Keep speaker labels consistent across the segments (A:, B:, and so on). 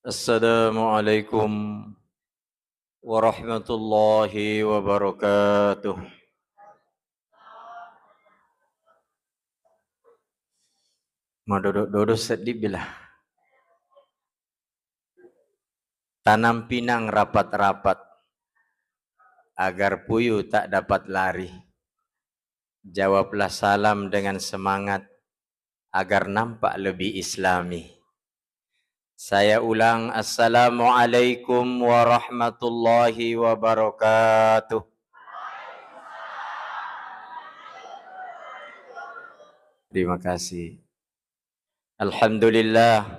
A: Assalamualaikum warahmatullahi wabarakatuh. Mau duduk-duduk sedih bila. Tanam pinang rapat-rapat agar puyuh tak dapat lari. Jawablah salam dengan semangat agar nampak lebih islami. Saya ulang, Assalamualaikum warahmatullahi wabarakatuh. Terima kasih. Alhamdulillah.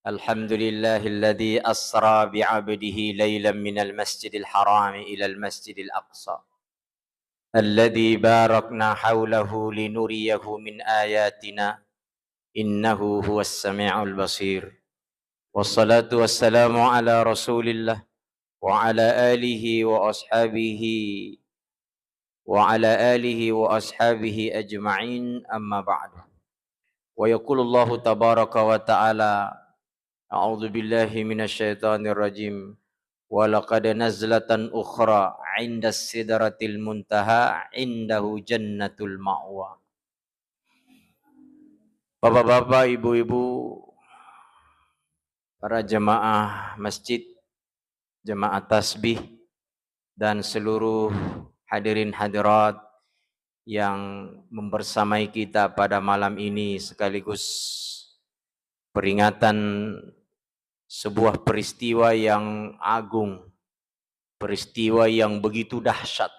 A: Alhamdulillahilladzi asra bi'abdihi laylan minal masjidil harami ilal masjidil aqsa. Alladzi barakna hawlahu linuriyahu min ayatina. Innahu huwas sami'ul basir. Wassalatu wassalamu ala rasulillah wa ala alihi wa ashabihi ajma'in amma ba'du. Wa yaqulullahu tabaraka wa ta'ala a'udzu billahi minasyaitonir rajim wa laqad nazlatan ukhra 'indas sidratil muntaha 'indahu jannatul ma'wa. Bapak-bapak, ibu-ibu, para jemaah masjid, jemaah tasbih, dan seluruh hadirin hadirat yang membersamai kita pada malam ini sekaligus peringatan sebuah peristiwa yang agung, peristiwa yang begitu dahsyat,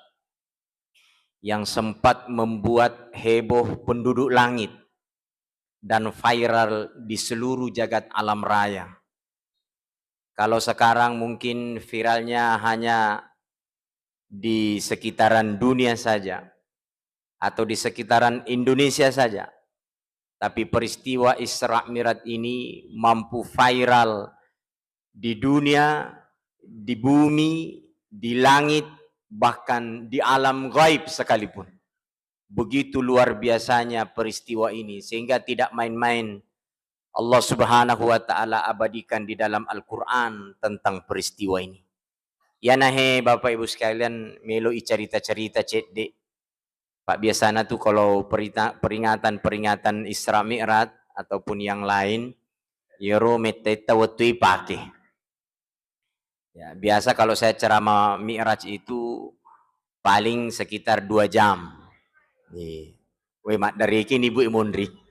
A: yang sempat membuat heboh penduduk langit dan viral di seluruh jagat alam raya. Kalau sekarang mungkin viralnya hanya di sekitaran dunia saja atau di sekitaran Indonesia saja, tapi peristiwa Isra Mi'raj ini mampu viral di dunia, di bumi, di langit, bahkan di alam gaib sekalipun. Begitu luar biasanya peristiwa ini, sehingga tidak main-main Allah Subhanahu wa ta'ala abadikan di dalam Al-Quran tentang peristiwa ini. Ya nahe Bapak Ibu sekalian, meloi cerita-cerita cedek. Pak biasanya tuh kalau peringatan Isra Mi'raj ataupun yang lain, yero meteta waktu pakai. Ya, biasa kalau saya ceramah Mi'raj itu paling sekitar 2 jam. Nih, weh mak dari kini Bu Imundri.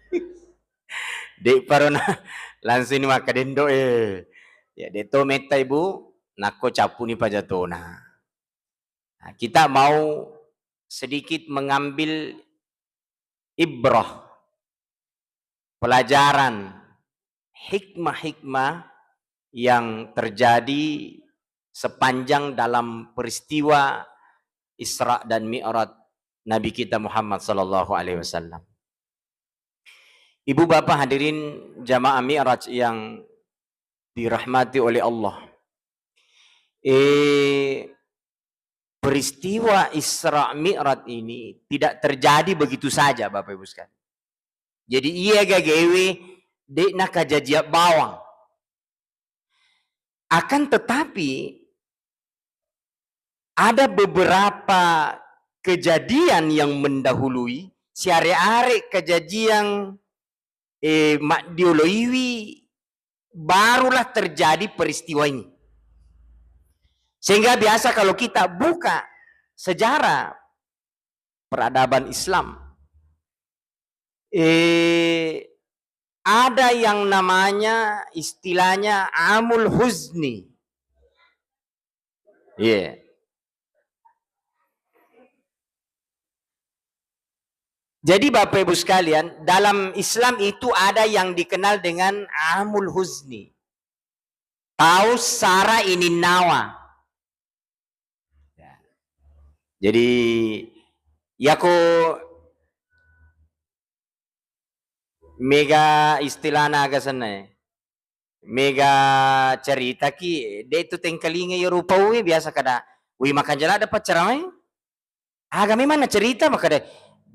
A: Dek parona langsung ni maka dendo ya deto meta ibu nako capuni pajatona. Nah, kita mau sedikit mengambil ibrah, pelajaran, hikmah-hikmah yang terjadi sepanjang dalam peristiwa Isra dan Mi'raj Nabi kita Muhammad sallallahu alaihi wasallam. Ibu bapak hadirin jamaah Mi'raj yang dirahmati oleh Allah. Peristiwa Isra Mi'raj ini tidak terjadi begitu saja Bapak Ibu sekalian. Jadi iya gagewe dek nak kajajia bawang. Akan tetapi ada beberapa kejadian yang mendahului siare-are kejadian mak dioloiwi barulah terjadi peristiwa ini. Sehingga biasa kalau kita buka sejarah peradaban Islam, ada yang namanya istilahnya Amul Huzni. Yeah. Jadi Bapak Ibu sekalian, dalam Islam itu ada yang dikenal dengan Amul Huzni. Tahu Sara ini nawa. Jadi ya ko mega istilah naga sana mega cerita ki de itu tengkalinga ya rupa biasa kada wi makan jala dapat ceramai aga memang cerita maka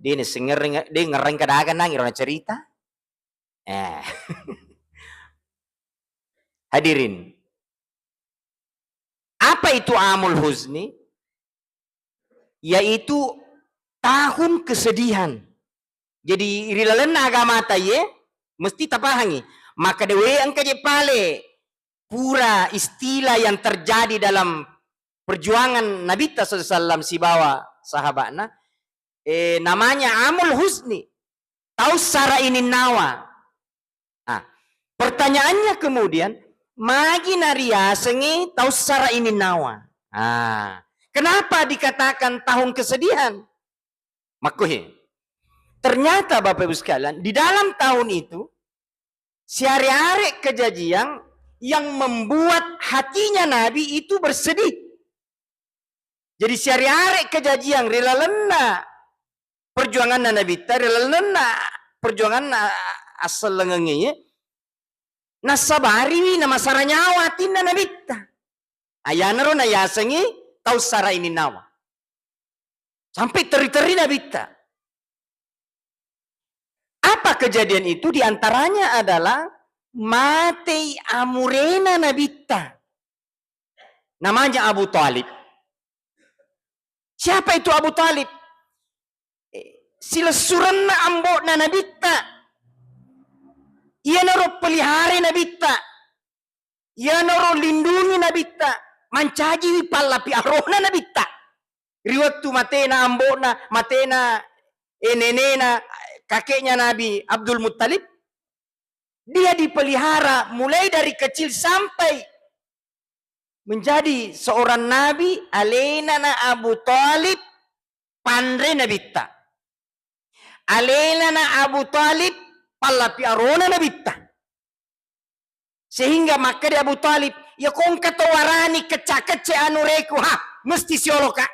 A: dia ni sengering dia ngereng kada aga nang irona cerita Hadirin, apa itu amul huzni? Yaitu tahun kesedihan. Jadi rilalena agama taye mesti tapahangi. Maka dewe angka je pale pura istilah yang terjadi dalam perjuangan Nabi SAW si bawa sahabatnya, namanya amul husni. Tahu sara ini nawa. Nah, pertanyaannya kemudian, magi naria sengi tahu sara ini nawa. Kenapa dikatakan tahun kesedihan? Makuhi. Ternyata Bapak Ibu sekalian, di dalam tahun itu, sehari-hari kejadian yang membuat hatinya Nabi itu bersedih. Jadi sehari-hari kejadian rela lena perjuangan Nabi ta, rela lena perjuangan asal lengenginya. Nasabari nama saranyawa tinna Nabi ta. Ayana ro na yasengi tahu sara ini nawa. Sampai teri-teri Nabi ta. Apa kejadian itu? Di antaranya adalah mati amurena Nabita. Namanya Abu Talib. Siapa itu Abu Talib? Silesuranna ambokna Nabita. Ia naro pelihara Nabita. Ia naro lindungi Nabita. Mancaji palapi arona Nabita. Riwaktu matena ambokna, matena nenena, kakeknya Nabi Abdul Muttalib, dia dipelihara mulai dari kecil sampai menjadi seorang Nabi. Alena Abu Talib pandre Nabita. Alena Abu Talib palapi arona Nabita. Sehingga maka di Abu Talib, ya kong katawarani kecak-kece anureku, mesti sioloka.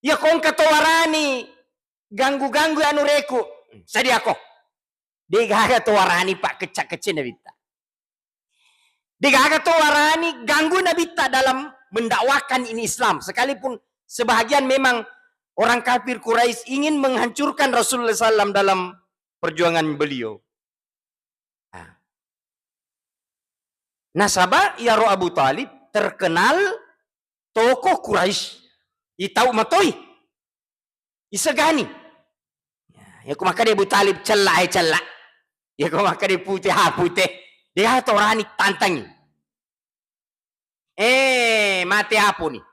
A: Ya kong katawarani ganggu-ganggu anureku, sadia ko. Dia gaga tawarani pak kecak-kece Nabita. Dia gaga tawarani ganggu Nabita dalam mendakwakan ini Islam. Sekalipun sebahagian memang orang kafir Quraisy ingin menghancurkan Rasulullah SAW dalam perjuangan beliau. Nasabah ya Ro Abu Talib terkenal tokoh Quraisy. Itau matoi. Isegani. Ya kumaka dia Abu Talib celak. Ya kumaka dia putih putih. Dia torani tantangi. Mati apa nih?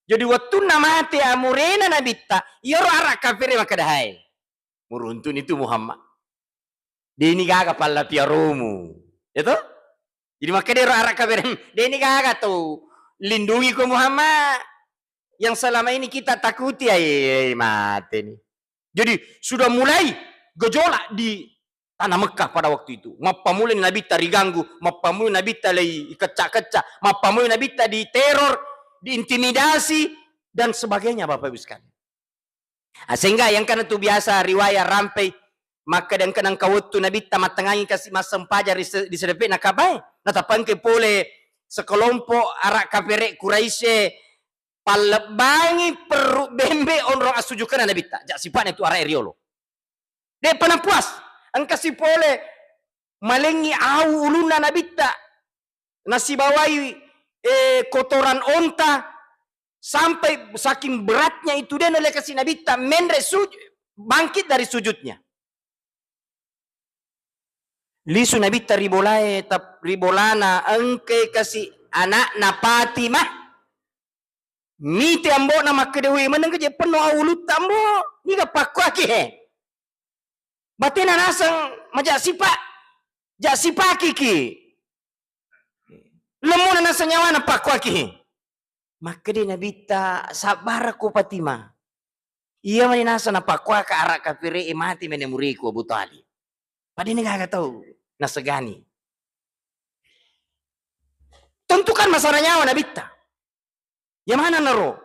A: Jadi waktu nama mati amurena Nabita, ya Ro arak kafir maka dahai. Muruntun itu Muhammad. Dia ini gaga pala piaromu. Itu? Jadi maka dia arak kafir. Dia ini gaga tuh. Lindungi ku Muhammad. Yang selama ini kita takuti. Mati nih. Jadi sudah mulai gejolak di tanah Mekah pada waktu itu. Mapamulin Nabi ta diganggu. Mapamulin Nabi ta kecak-kecak. Mapamulin Nabi ta diteror. Diintimidasi. Dan sebagainya Bapak Ibu sekalian. Sehingga yang karena itu biasa riwayat rampai. Maka dan kenang kawutu Nabi tamat tengangi kasih masam pajar di sedepit nakabai. Natapan ke pole sekelompok arak kafirek Quraisy palebangi perut bembe onrong asujukan Nabi ta. Jak sifatnya itu arak riolo. Dia pernah puas. Angka si pole malengi au uluna Nabi ta. Nasi bawai kotoran onta sampai saking beratnya itu dia oleh kasih Nabi ta mendre bangkit dari sujudnya. Lisu Nabi ta ribolana engke kasih anak na Fatimah. Mite ambo na makedewi meneng keje penuh ulut tambo. Ni ka pakwa ke. Batena nasang majak sipak. Jak sipaki ki. Lemuna nasang nyawa na pakwa ki. Makede Nabi ta sabar ko Fatimah. Iya mani nasa na pakwa ka arak kafire mati menemuriku Abu Talib. Padahal ini gak tahu nasegani. Tentukan masalah nyawa Nabi ta. Yang mana naro?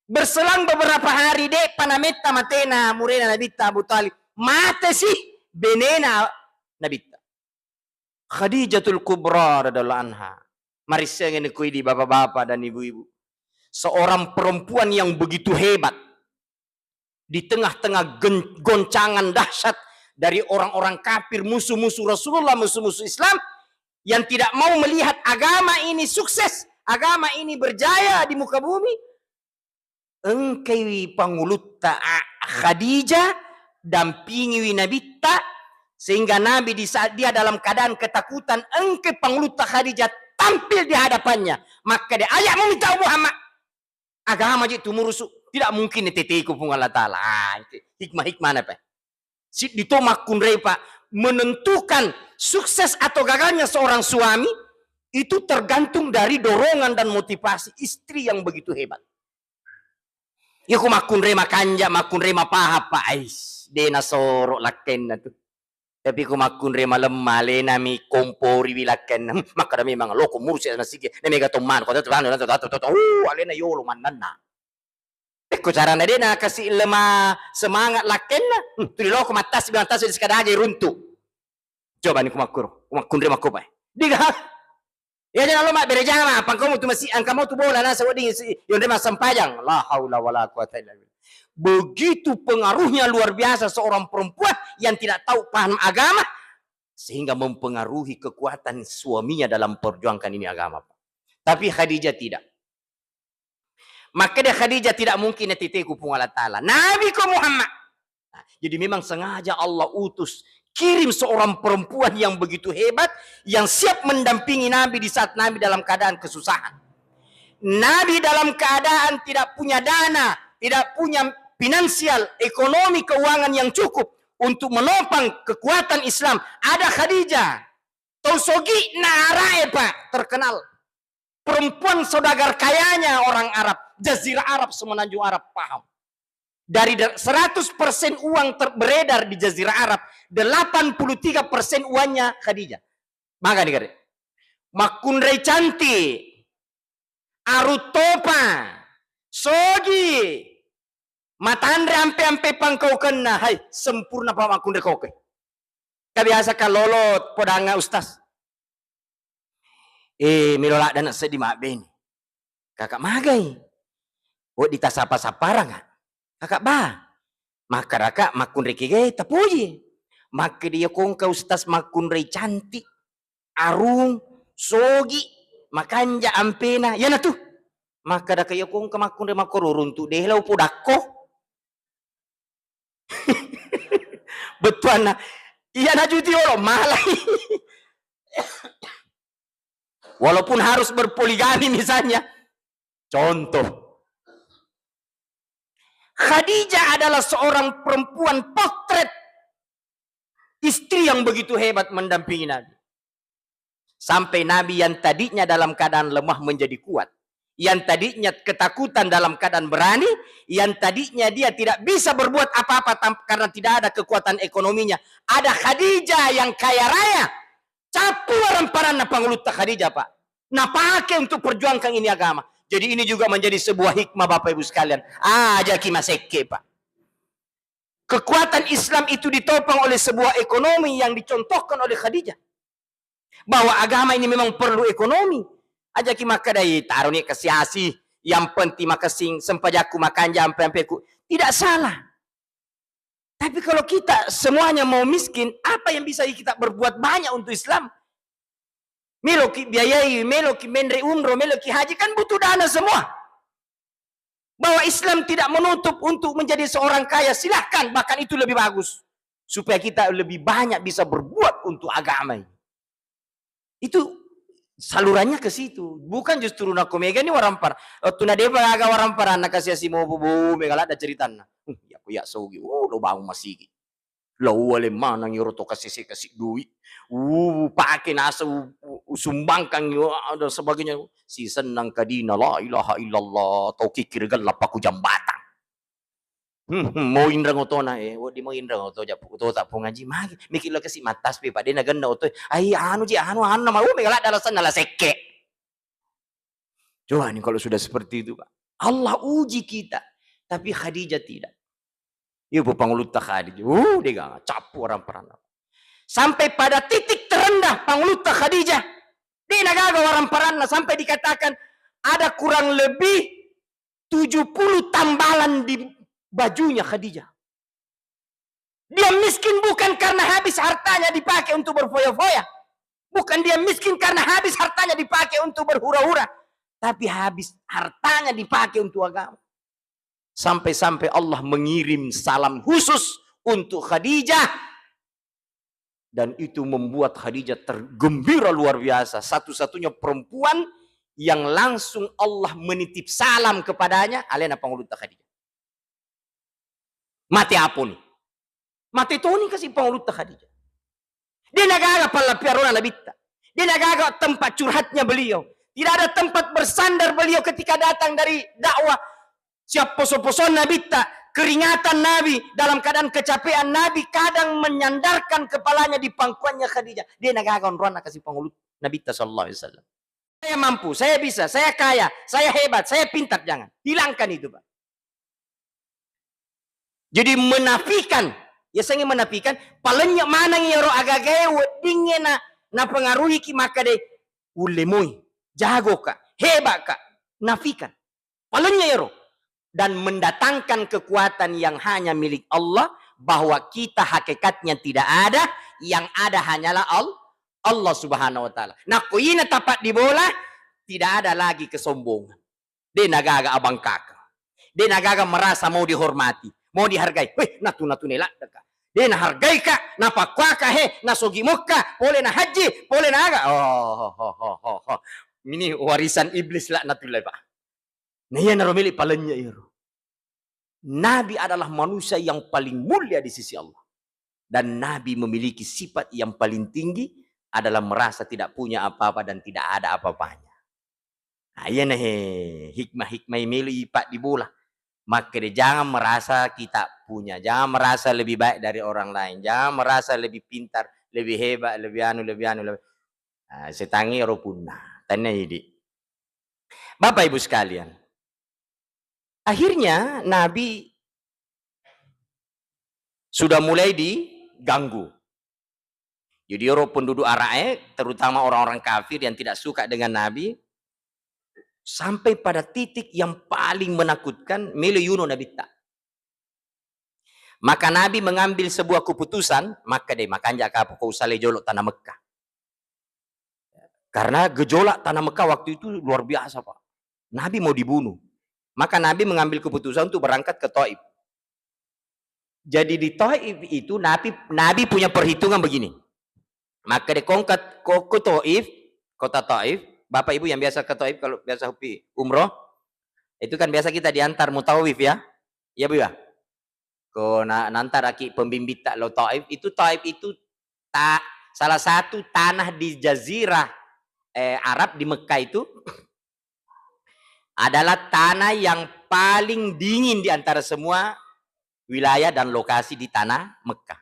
A: Berselang beberapa hari dek panameta matena murena Nabi ta Abu Talib. Mate sih benena Nabi ta. Khadijatul Kubra radhiyallahu anha. Mari saya ngekui di bapak-bapak dan ibu-ibu. Seorang perempuan yang begitu hebat. Di tengah-tengah goncangan dahsyat dari orang-orang kafir, musuh-musuh Rasulullah, musuh-musuh Islam, yang tidak mau melihat agama ini sukses, agama ini berjaya di muka bumi. Engkau pangulutta Khadijah, dampingi Nabi ta, sehingga Nabi di saat dia dalam keadaan ketakutan, engkau pangulutta Khadijah tampil di hadapannya. Maka dia ayat meminta Muhammad, agama itu merusuk, tidak mungkin ditetiku pun Allah Ta'ala. Hikmah-hikmah apa? Dito makunrei Pak, menentukan sukses atau gagalnya seorang suami itu tergantung dari dorongan dan motivasi istri yang begitu hebat. Ya ku makunrei makanja, makunrei mapaha Pak, ais dena sorok laken na tu. Tapi ku makunrei malemah lena mi kompori wilaken, maka dami mga loko mursi na sige, na mega toman ko alena yolo manana. Ko cara na din na kasi lemah semangat laken na. Tulilo ko matas bilang tas di sekadage runtuh. Coba ni kumakunrei makopa. Diga. Ya jangan lo mak berejang mah, pang kamu tu masih angka mau tu bola na sa wading yon de sampajang. La haula wala quwata illa billah. Begitu pengaruhnya luar biasa seorang perempuan yang tidak tahu paham agama sehingga mempengaruhi kekuatan suaminya dalam perjuangkan ini agama. Tapi Khadijah tidak. Maka dia Khadijah tidak mungkin titiku pun Allah Ta'ala. Nabi ku Muhammad. Nah, jadi memang sengaja Allah utus, kirim seorang perempuan yang begitu hebat, yang siap mendampingi Nabi di saat Nabi dalam keadaan kesusahan. Nabi dalam keadaan tidak punya dana, tidak punya finansial, ekonomi, keuangan yang cukup untuk menopang kekuatan Islam. Ada Khadijah. Tausogi Narae Pak, terkenal. Perempuan saudagar kayanya orang Arab. Jazirah Arab, semenanjung Arab, paham. Dari 100% uang beredar di Jazirah Arab, 83% uangnya Khadijah. Maka nih, makunrei cantik, arutopa, sogi, matandre ampe-ampe pangkau kena, hai sempurna pa makunrei koke. Kabiasa kalolot podanga ustaz. Milolak dan sedih mak beni. Kakak magai. Buat ditasapa saparang nggak? Kakak bah. Maka kakak makunrei kige tapuji. Maka dia kongka ustaz makunrei cantik, arung, sogi, makanja ampena. Ya na tuh. Maka dak ya kongka makunrei makorurun tu deh lau podako. Betuan na. Iya na juti olo malai. Walaupun harus berpoligami misalnya. Contoh. Khadijah adalah seorang perempuan potret istri yang begitu hebat mendampingi Nabi. Sampai Nabi yang tadinya dalam keadaan lemah menjadi kuat. Yang tadinya ketakutan dalam keadaan berani. Yang tadinya dia tidak bisa berbuat apa-apa karena tidak ada kekuatan ekonominya. Ada Khadijah yang kaya raya. Capu orang-orang panguluta Khadijah Pak. Nah pakai untuk perjuangkan ini agama. Jadi ini juga menjadi sebuah hikmah Bapak Ibu sekalian. Jaki maseke Pak. Kekuatan Islam itu ditopang oleh sebuah ekonomi yang dicontohkan oleh Khadijah. Bahwa agama ini memang perlu ekonomi. Ajaki maka dari taruh ni kesiasi. Yang penting makasing sempajaku makan jampe-jampeku. Tidak salah. Tapi kalau kita semuanya mau miskin, apa yang bisa kita berbuat banyak untuk Islam? Meloki biayai, meloki mendre umroh, meloki haji, kan butuh dana semua. Bahwa Islam tidak menutup untuk menjadi seorang kaya, silahkan, bahkan itu lebih bagus. Supaya kita lebih banyak bisa berbuat untuk agama ini. Itu salurannya ke situ. Bukan justru nak mega ni warampar. Tuna deba aga warampar anak kasih si mau bubu megala ada ceritana. Ya aku ya sogi, lo bang masih. Lo wale mana nyuruh to kasih duit. Pakai nasa sumbangkan dan sebagainya. Si senang kadina la ilaha illallah. Tau kikir galap aku jambatan. Mau indra ngotona di mau indra ngoto ja puto tak ngaji magi. Mikir lo kasi matas pe pak dena ganda oto. Ai anu nama megala dalasan dala seke. Coba nih kalau sudah seperti itu Pak. Allah uji kita. Tapi Khadijah tidak. Ibu panguluta Khadijah. Dia capu orang perana. Sampai pada titik terendah panguluta Khadijah. Dia nagaga orang perana sampai dikatakan ada kurang lebih 70 tambalan di bajunya Khadijah.
B: Dia miskin bukan karena habis hartanya dipakai untuk berfoya-foya. Bukan dia miskin karena habis hartanya dipakai untuk berhura-hura. Tapi habis hartanya dipakai untuk agama. Sampai-sampai Allah mengirim salam khusus untuk Khadijah. Dan itu membuat Khadijah tergembira luar biasa. Satu-satunya perempuan yang langsung Allah menitip salam kepadanya. Alena panguluta Khadijah. Mati apa nih? Mati Tony kasih panguluta Khadijah. Dia nagaga palapiarona nabita. Dia nagaga tempat curhatnya beliau. Tidak ada tempat bersandar beliau ketika datang dari dakwah. Siap poso-poson nabita. Keringatan Nabi, dalam keadaan kecapean Nabi kadang menyandarkan kepalanya di pangkuannya Khadijah. Dia nagaga onrona kasih pangulut Nabi sallallahu alaihi wasallam. Saya mampu, saya bisa, saya kaya, saya hebat, saya pintar, jangan. Hilangkan itu, Pak. Jadi menafikan, ya saya ingin menafikan, palanya mana yang roh agak-agak dingin na pengaruhi ki maka deh ulemoi, jago kak, hebat kak, nafikan. Palanya ya roh. Dan mendatangkan kekuatan yang hanya milik Allah, bahwa kita hakikatnya tidak ada, yang ada hanyalah Allah subhanahu wa ta'ala. Nah, kuina tapat di bola, tidak ada lagi kesombongan. Dia nagaga abang kakak. Dia nagaga merasa mau dihormati, mau dihargai. Weh, natu nela deka. Dia nahargai kak, napakwaka he, nasogi muka, boleh na haji, boleh na aga. Oh. Ini warisan iblis lah natulai pak. Nah, ia naromili palanya itu. Nabi adalah manusia yang paling mulia di sisi Allah. Dan Nabi memiliki sifat yang paling tinggi adalah merasa tidak punya apa-apa dan tidak ada apa-apanya. Nah, iya nih hikmah-hikmah mili pak di bola. Maka jangan merasa kita punya, jangan merasa lebih baik dari orang lain, jangan merasa lebih pintar, lebih hebat, lebih anu. Nah, setangi ropuna. Tanya ini. Bapak Ibu sekalian. Akhirnya Nabi sudah mulai diganggu. Jadi orang penduduk Arae, terutama orang-orang kafir yang tidak suka dengan Nabi, sampai pada titik yang paling menakutkan, miliyuno Nabi tak. Maka Nabi mengambil sebuah keputusan, makanya kau usale jolok tanah Mekah. Karena gejolak tanah Mekah waktu itu luar biasa, Pak. Nabi mau dibunuh. Maka Nabi mengambil keputusan untuk berangkat ke Taif. Jadi di Taif itu Nabi punya perhitungan begini. Maka dikongkat ke Taif, kota Taif. Bapak Ibu yang biasa ke Taif kalau biasa umroh, itu kan biasa kita diantar mutawif ya. Ya Bu ya. Ko nantar aki pembimbing tak lo Taif itu salah satu tanah di jazirah Arab di Mekah itu adalah tanah yang paling dingin di antara semua wilayah dan lokasi di tanah Mekah.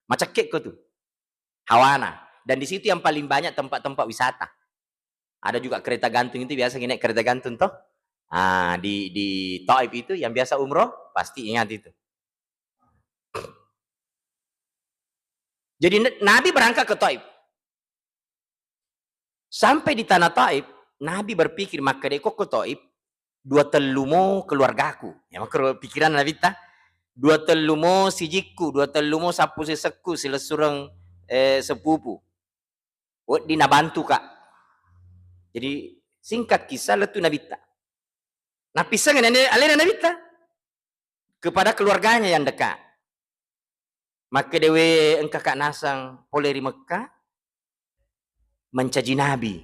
B: Macam kek tuh. Hawana. Dan di situ yang paling banyak tempat-tempat wisata. Ada juga kereta gantung itu biasa naik kereta gantung toh. Nah, di Taif itu yang biasa umroh pasti ingat itu. Jadi Nabi berangkat ke Taif. Sampai di tanah Taif, Nabi berpikir maka deko ke Taif, dua telumo keluargaku. Ya maka pikiran Nabi ta, dua telumo sijiku, dua telumo sapu seseku, silesurang sepupu. Di nabantu kak. Jadi singkat kisah letu Nabi ta. Nah pisang alena Nabi ta kepada keluarganya yang dekat. Maka dewe engkak kak nasang poleri Mekah mencaji Nabi.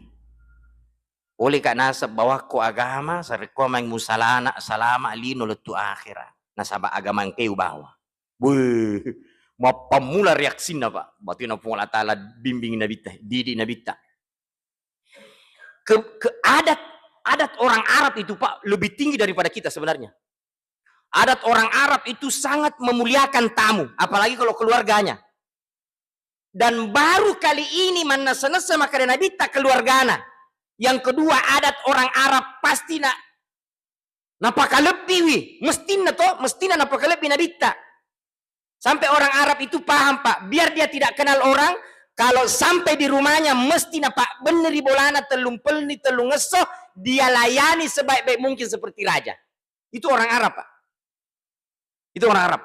B: Oleh kak nasab bahwa ko agama sareko mang musalana salama lino letu akhirah. Nasaba agama yang keu bawa. Wih, mau pemula reaksi na Pak. Berarti na Allah Ta'ala bimbing Nabi ta, didik Nabi ta. Adat orang Arab itu Pak lebih tinggi daripada kita sebenarnya. Adat orang Arab itu sangat memuliakan tamu, apalagi kalau keluarganya. Dan baru kali ini mana senesa maka Nabi tak keluargana. Yang kedua adat orang Arab pasti nak napakalepi wi, mestina napakalepi Nabi tak. Sampai orang Arab itu paham Pak, biar dia tidak kenal orang, kalau sampai di rumahnya mesti Pak beneri bolana telung pelni telung ngeso, dia layani sebaik-baik mungkin seperti raja. Itu orang Arab Pak. Itu orang Arab.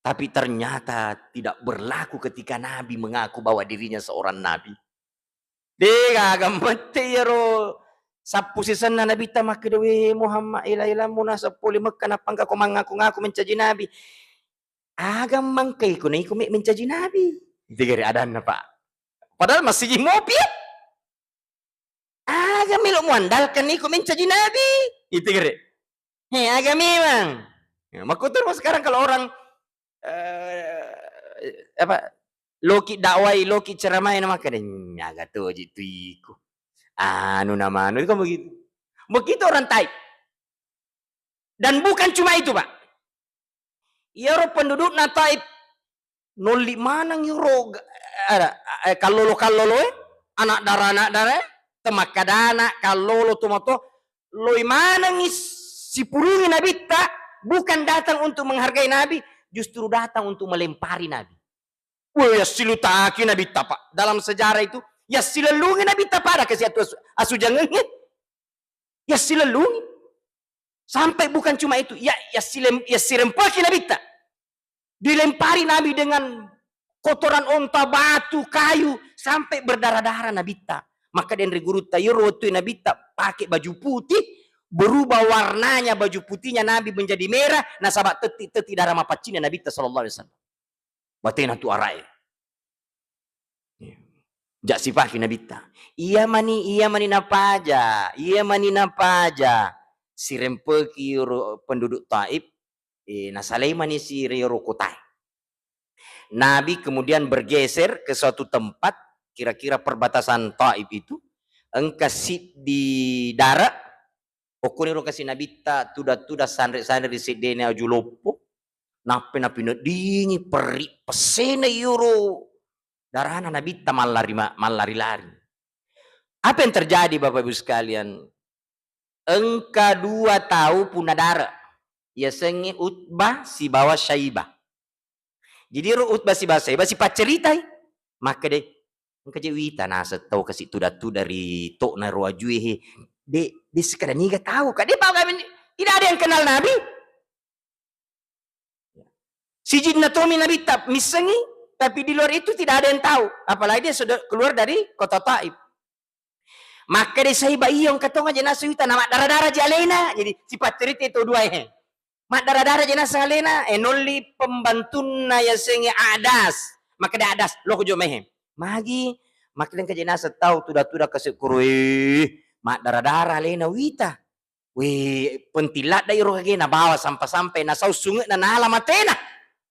B: Tapi ternyata tidak berlaku ketika Nabi mengaku bahwa dirinya seorang Nabi. Dia gamete yaro. Sapu sisan na Nabi ta makedewi Muhammad ila muna sapuli Mekah napang ka mengaku-ngaku mencaji Nabi. Agam mangkay ko na iko mencaji Nabi. Itu gari adan na pak. Padahal masih ngopi. Agam milo muandalkan iko mencaji Nabi. Itu gari. Agam memang. Ya, makutur mo sekarang kalau orang loki dakwai, loki ceramai nama kadenya agak tuh jitu iku. Anu nama anu itu kan begitu. Begitu orang Taif. Dan bukan cuma itu, Pak. Yaro penduduk na Taif noli manang yoro kalolo anak dara temakadana kalolo tumato loi manang si purungi Nabi tak bukan datang untuk menghargai Nabi, justru datang untuk melempari Nabi. Wah, ya silutaki Nabi Pak. Dalam sejarah itu, ya silalungi Nabi pada kasih asu jangan. Ya silalungi. Sampai bukan cuma itu, ya sirempaki Nabi tak. Dilempari Nabi dengan kotoran onta, batu, kayu, sampai berdarah-darah Nabi tak. Maka dan guru tayur waktu Nabi tak pakai baju putih, berubah warnanya baju putihnya Nabi menjadi merah, nasabat teti darah mapacina Nabi sallallahu alaihi wasallam. Batena tu arai. Jak sifah Nabi ta. Iya mani napaja, si rempeki penduduk Taif, nasalai mani si rero kotai. Nabi kemudian bergeser ke suatu tempat, kira-kira perbatasan Taif itu, engkasi di darat. Okuni ro kasi nabita tuda sandre di sedene ajulopo nape dingi peri pesene yuro darana nabita malari-lari. Apa yang terjadi Bapak Ibu sekalian? Engka 2 tahu punadara. Ya sengi Utbah si bawa Syaibah. Jadi ro Utbah si bawa Syaibah si paceritai. Maka deh engka jewita nasa tahu kasi tuda dari tok na ro ajuehe. Dia sekadar niga tahu kak, dia tidak ada yang kenal Nabi. Si Jinnatomi Nabi tak misengi, tapi di luar itu tidak ada yang tahu. Apalagi dia sudah keluar dari kota Taif. Maka dia sahiba iyong katong aja nasu ita nama darah-darah jalena. Jadi sifat cerita itu 2 mak darah-darah jenazah alena noli pembantuna ya sengi adas. Maka dia adas lo kujo mehem. Magi maka dia jenazah tahu tuda kasih kurui. Mak darah-darah lena wita. Wih, pentilat da iro kagena bawa sampai na sau sungai na nala matena.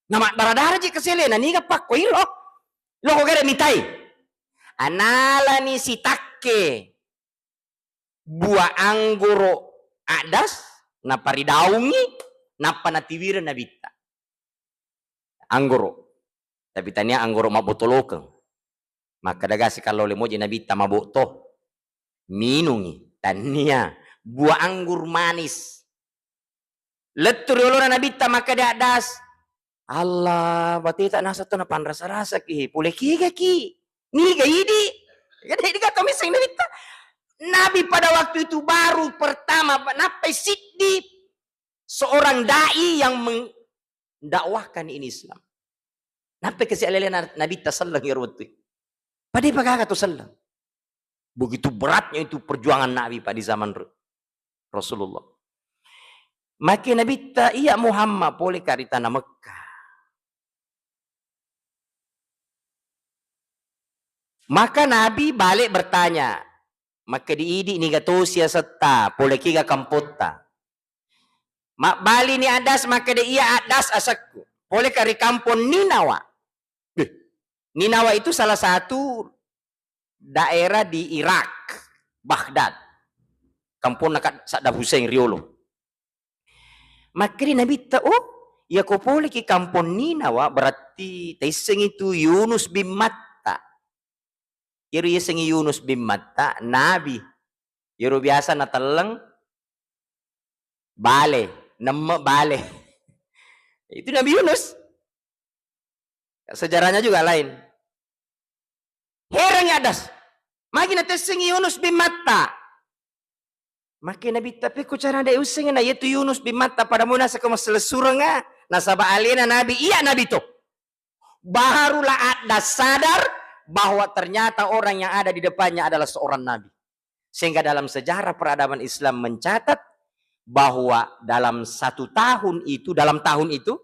B: Na mak darah-darah je keselena niga pak ko iro. Lo kagena mitai. Anala ni si takke. Buah anggoro adas na paridaungi na panatiwira na bita. Anggoro. Tapi tanya anggoro mabotolokeng. Maka dagasi kalau lemoje na bita maboto. Minungi tania buah anggur manis letur yolona nabita maka dia adas Allah berarti tak nasa tu na panrasa-rasa ki boleh ki ni gaidi jadi kata miseng nabita Nabi pada waktu itu baru pertama napai siddi seorang dai yang mendakwahkan ini Islam napai kasi alele nabita sallallahu alaihi wasallam pada pagaka tu sallallahu. Begitu beratnya itu perjuangan Nabi pada zaman Rasulullah. Maka Nabi ta iya Muhammad boleh kari tanah Mekah. Maka Nabi balik bertanya. Maka diidi ni gatosia seta boleh kiga kampota. Mak bali ni adas maka dia iya adas asakku. Boleh kari kampung Ninawa. Ninawa itu salah satu daerah di Irak, Baghdad. Kampung nakat Saddam Hussein Riolo. Makri Nabi tahu, ya kau boleh ke kampung Ninawa berarti taiseng itu Yunus bin Matta. Yero yeseng Yunus bin Matta Nabi. Yero biasa nateleng bale, nemme bale. Itu Nabi Yunus. Sejarahnya juga lain. Herang adas. Magi na teseng Yunus bin Matta. Maki Nabi tapi ko cara da useng na yetu Yunus bin Matta pada muna sa kamaselesura nga. nasabah alena nabi, iya nabi tuh. Barulah ada sadar bahwa ternyata orang yang ada di depannya adalah seorang nabi. Sehingga dalam sejarah peradaban Islam mencatat bahwa dalam dalam tahun itu,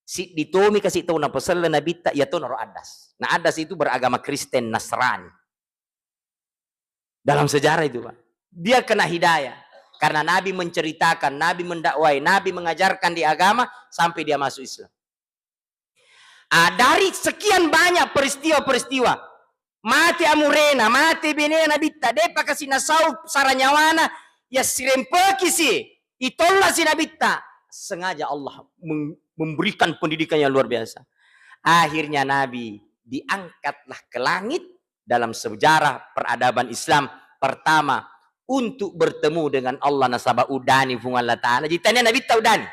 B: si ditomi kasih tahu na pasal nabi tak ya tuh naro adas. Nah adas itu beragama Kristen Nasrani. Dalam sejarah itu Pak, dia kena hidayah karena Nabi menceritakan, Nabi mendakwai, Nabi mengajarkan di agama sampai dia masuk Islam. Dari sekian banyak peristiwa-peristiwa, mati amurena, mati benena bitta, depa kasih nasau saranyawana, ya sirempeki si, itolah si nabitta. Sengaja Allah memberikan pendidikan yang luar biasa. Akhirnya Nabi diangkatlah ke langit dalam sejarah peradaban Islam pertama untuk bertemu dengan Allah nasabah udani fungan latana. Jitanya Nabi ta udani.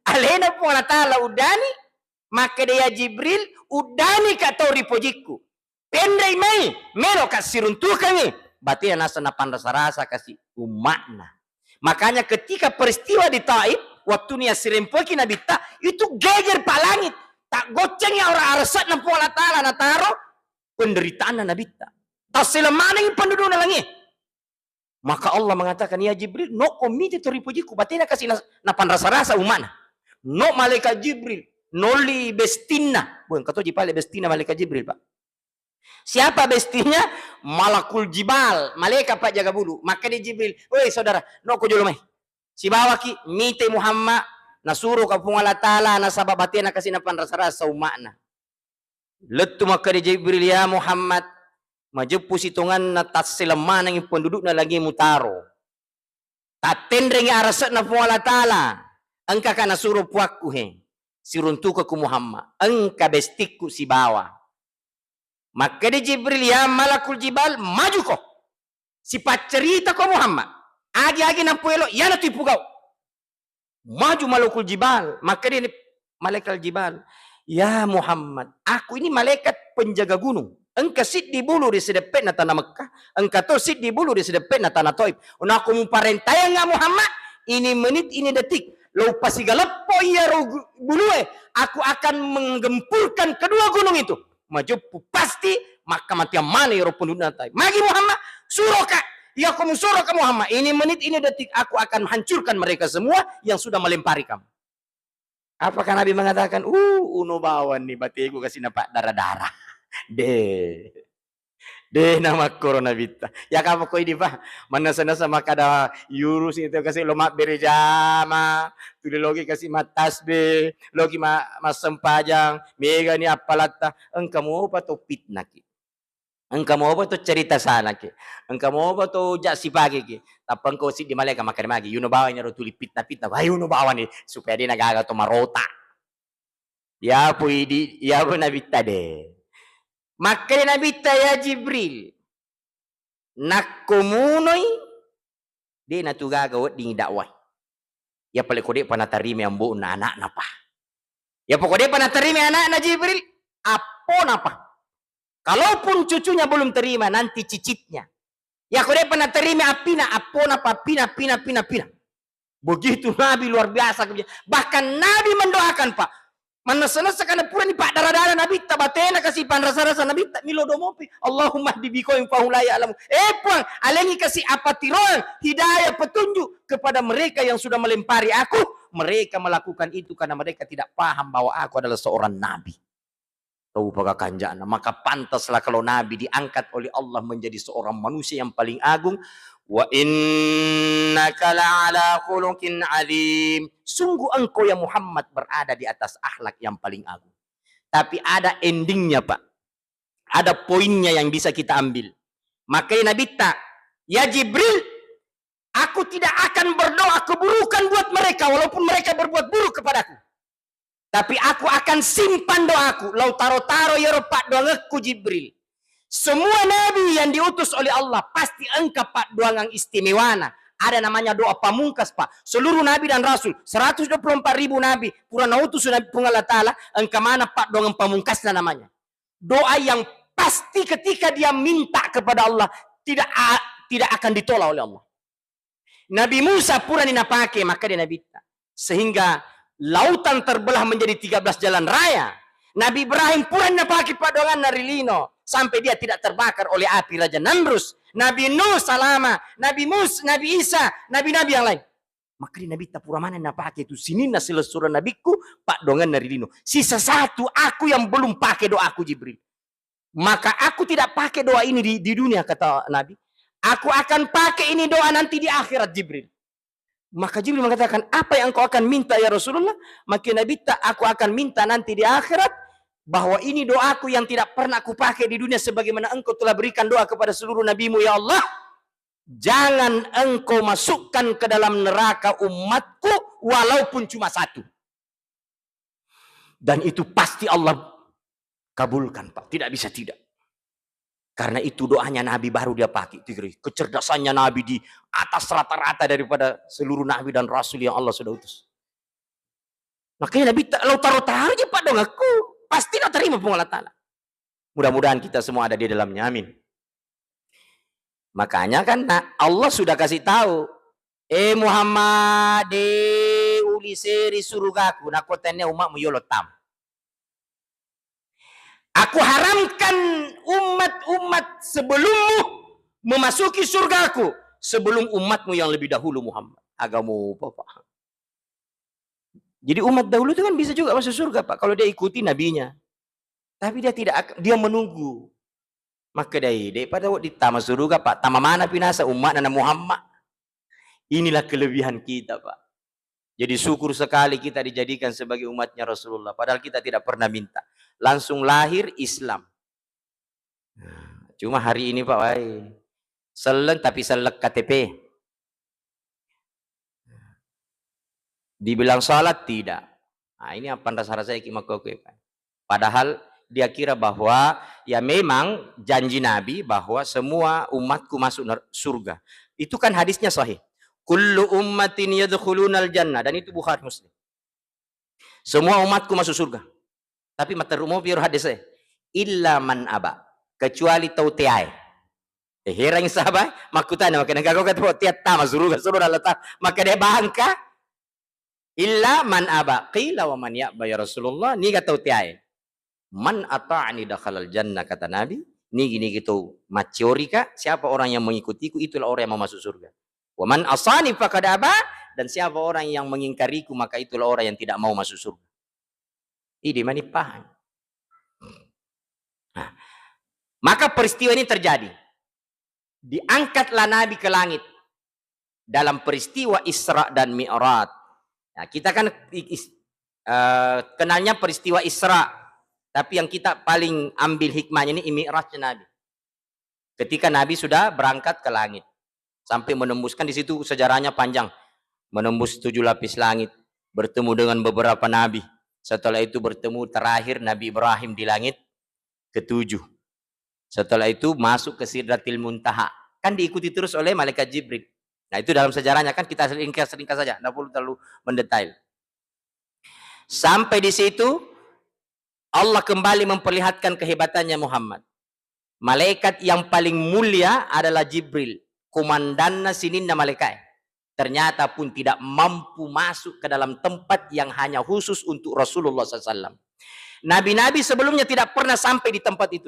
B: Alena fungan latala udani, maka dia Jibril udani ka tori pojiku. Pendai mai, mero kasiruntu kami. Batia nasa napan rasa-rasa kasih umakna. Makanya ketika peristiwa di Taif, waktu nia sirempoki Nabi ta, itu geger pak langit. Tak gocengnya orang arsat na fungan latala na taro penderitaan Nabi ta. Tak selemana yang penduduk na langit. Maka Allah mengatakan, ya Jibril, no komite tori pojiku. Batina kasih napan rasa-rasa umana. No malaikat Jibril, no li bestina. Bukan kata jipale bestina malaikat Jibril, Pak. Siapa bestinya? Malakul Jibal, malaikat Pak jaga bulu. Maka dia Jibril, woi saudara, no ko jolo mai. Si bawaki mite Muhammad nasuruh ka Allah Taala nasabab batina kasih napan rasa-rasa umana. Letu maka dia Jibril, ya Muhammad, majepu situngan na taselemana ng penduduk na lagi mutaro. Tatendrengi arasat na po Allah Ta'ala. Angka ka nasuruh puakku he. Siruntuka ku Muhammad. Angka bestikku si bawa. Maka di Jibril, ya Malakul Jibal, maju ko. Si pacerita ko Muhammad. Agi-agi na puelo, yan na tipu kau. Maju Malakul Jibal. Maka di Malaikat Jibal. Ya Muhammad, aku ini malaikat penjaga gunung. Engkau sit di bulu di sedepet na tanah Mekah. Engkau tu sit di bulu di sedepet na tanah Taif. Una aku memparentaya nga Muhammad. Ini menit, ini detik. Lau pasigalepo iya bulu aku akan menggempurkan kedua gunung itu. Maju pasti maka mati mana ya penduduk na Taif. Magi Muhammad, suruh kak. Ya kamu suruh ke Muhammad. Ini menit, ini detik. Aku akan hancurkan mereka semua yang sudah melempari kamu. Apakah Nabi mengatakan, uno bawan nih, batiku kasih nampak darah-darah. Deh nama corona vita. Ya kamu kau ini pak, mana sana sama kada yurus itu kasih lomak berjama, tulis logi kasih matas be, logi mas sempajang, mega ni apalata, engkau mau apa tu fitnah ki, engkau mau apa tu cerita sana ki, engkau mau apa tu jasi pagi ki, tapi engkau si di malaikat makan lagi, yuno bawa ni tulis fitnah, ayo yuno bawa ni supaya dia nagaga tu marota. Ya puidi, ya pun nabi tade. Maka Nabi ya Jibril nakumunoy di natugagawat ding dakwah. Ya pala kode panatarimi ang buong na anak na pa. Ya pokoknya panatarimi anak na Jibril, apo na pa. Kalaupun cucunya belum terima, nanti cicitnya. Ya kode panatarimi apina, apo na pa, pina. Begitu Nabi luar biasa. Bahkan Nabi mendoakan Pak. Mana sekana pura ni Pak darah-darah Nabi tabatena kasih pan rasa-rasa Nabi tak milo domopi. Allahumma dibiko yang fahulai alam. Puang alengi kasih apa tiroan hidayah petunjuk kepada mereka yang sudah melempari aku. Mereka melakukan itu karena mereka tidak paham bahwa aku adalah seorang Nabi. Tahu pagakanjana. Maka pantaslah kalau Nabi diangkat oleh Allah menjadi seorang manusia yang paling agung. Wa innaka la'ala khuluqin azim. Sungguh engkau ya Muhammad berada di atas akhlak yang paling agung. Tapi ada endingnya Pak. Ada poinnya yang bisa kita ambil. Makanya Nabi tak, ya Jibril, aku tidak akan berdoa keburukan buat mereka walaupun mereka berbuat buruk kepadaku. Tapi aku akan simpan doaku. Lau taro-taro ya Pak doaku Jibril. Semua nabi yang diutus oleh Allah pasti engkau Pak doa yang istimewa. Ada namanya doa pamungkas Pak. Seluruh nabi dan rasul 124.000 nabi pura nautus nabi Allah Taala engkau mana Pak doa yang pamungkas namanya. Doa yang pasti ketika dia minta kepada Allah tidak akan ditolak oleh Allah. Nabi Musa pura ninapake maka dia nabi. Sehingga lautan terbelah menjadi 13 jalan raya. Nabi Ibrahim puranya pakai padongan narilino sampai dia tidak terbakar oleh api Raja Namrus. Nabi Nuh salama, Nabi Nabi Isa, nabi-nabi yang lain. Maka di Nabi tapura mana na pakai itu sinina selesura nabiku pak dongan narilino. Sisa satu aku yang belum pakai doaku Jibril. Maka aku tidak pakai doa ini di dunia kata Nabi. Aku akan pakai ini doa nanti di akhirat Jibril. Maka Jibril mengatakan, apa yang engkau akan minta ya Rasulullah? Maka Nabi aku akan minta nanti di akhirat bahwa ini doaku yang tidak pernah aku pakai di dunia sebagaimana engkau telah berikan doa kepada seluruh nabimu ya Allah. Jangan engkau masukkan ke dalam neraka umatku walaupun cuma satu. Dan itu pasti Allah kabulkan, Pak. Tidak bisa tidak. Karena itu doanya Nabi baru dia pakai. Kecerdasannya Nabi di atas rata-rata daripada seluruh Nabi dan Rasul yang Allah sudah utus. Makanya Nabi kalau taruh-taruh aja Pak dong aku. Pasti nak terima Allah Ta'ala. Mudah-mudahan kita semua ada di dalamnya. Amin. Makanya kan Allah sudah kasih tahu. Muhammad uli seri surgaku. Nakotannya umatmu yolotam. Aku haramkan umat-umat sebelummu memasuki surgaku. Sebelum umatmu yang lebih dahulu Muhammad. Agamu Bapak. Jadi umat dahulu itu kan bisa juga masuk surga Pak. Kalau dia ikuti nabinya. Tapi dia menunggu. Maka daripada di taman surga Pak. Tama mana pinasa umat Nabi Muhammad. Inilah kelebihan kita Pak. Jadi syukur sekali kita dijadikan sebagai umatnya Rasulullah. Padahal kita tidak pernah minta. Langsung lahir Islam. Cuma hari ini Pak. Seleng tapi selek KTP. Dibilang salat tidak. Nah, ini apa rasa-rasa Pak. Padahal dia kira bahwa ya memang janji Nabi bahwa semua umatku masuk surga. Itu kan hadisnya sahih. Kullu ummatin yadkhulunal jannah, dan itu Bukhari Muslim. Semua umatku masuk surga. Tapi matar umum biar hadisnya illa man aba, kecuali tautiai. Herang sahabat, makutana makanya kau kata tiat tama surga letak. Maka dia bangka illa man aba. Qila wa man ya'ba ya Rasulullah, ni kata tautiai. Man ata'ani dakhalal jannah kata Nabi. Ni gini gitu maciorika, siapa orang yang mengikutiku itulah orang yang mau masuk surga. Wa man asani faqad aba, dan siapa orang yang mengingkariku maka itulah orang yang tidak mau masuk surga. Ini manipah. Nah, maka peristiwa ini terjadi. Diangkatlah Nabi ke langit dalam peristiwa Isra dan Mi'raj. Nah, kita kan kenalnya peristiwa Isra. Tapi yang kita paling ambil hikmahnya ini Mi'rajnya Nabi. Ketika Nabi sudah berangkat ke langit. Sampai menembuskan di situ sejarahnya panjang. Menembus 7 lapis langit. Bertemu dengan beberapa Nabi. Setelah itu bertemu terakhir Nabi Ibrahim di langit ke-7. Setelah itu masuk ke Sidratil Muntaha. Kan diikuti terus oleh Malaikat Jibril. Nah itu dalam sejarahnya kan kita ringkas saja. Tidak perlu terlalu mendetail. Sampai di situ Allah kembali memperlihatkan kehebatannya Muhammad. Malaikat yang paling mulia adalah Jibril. Komandannya sininna malaikat. Ternyata pun tidak mampu masuk ke dalam tempat yang hanya khusus untuk Rasulullah SAW. Nabi-nabi sebelumnya tidak pernah sampai di tempat itu.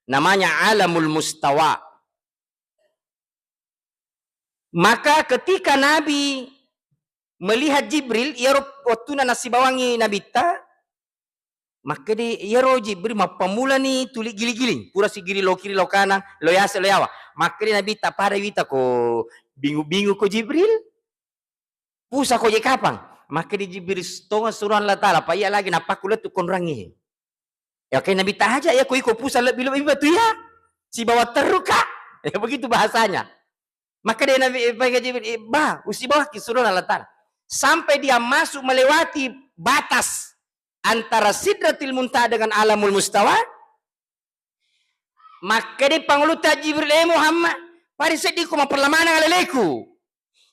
B: Namanya Alamul Mustawa. Maka ketika Nabi melihat Jibril, ia waktu nasi bawangi Nabi ta, maka dia Jibril pemula ni tulik gili-giling pura si giri lo kiri lo kanan lo yasa lo yawa. Maka dia Nabi tak pada wita ko bingu-bingu ko Jibril pusa ko je kapan. Maka dia Jibril stonga suruhan Allah Ta'ala pa iya lagi napa kulit tu konrangi. Ya kayak Nabi tak aja ya ko iko pusa lebih batu ya si bawa terluka. Ya begitu bahasanya. Maka dia Nabi Jibril usi bawah kisuruhan Allah Ta'ala sampai dia masuk melewati batas antara Sidratil Muntaha dengan Alamul Mustawa. Maka di pangluta Jibril Muhammad pada sedihku memperlamana aleleku.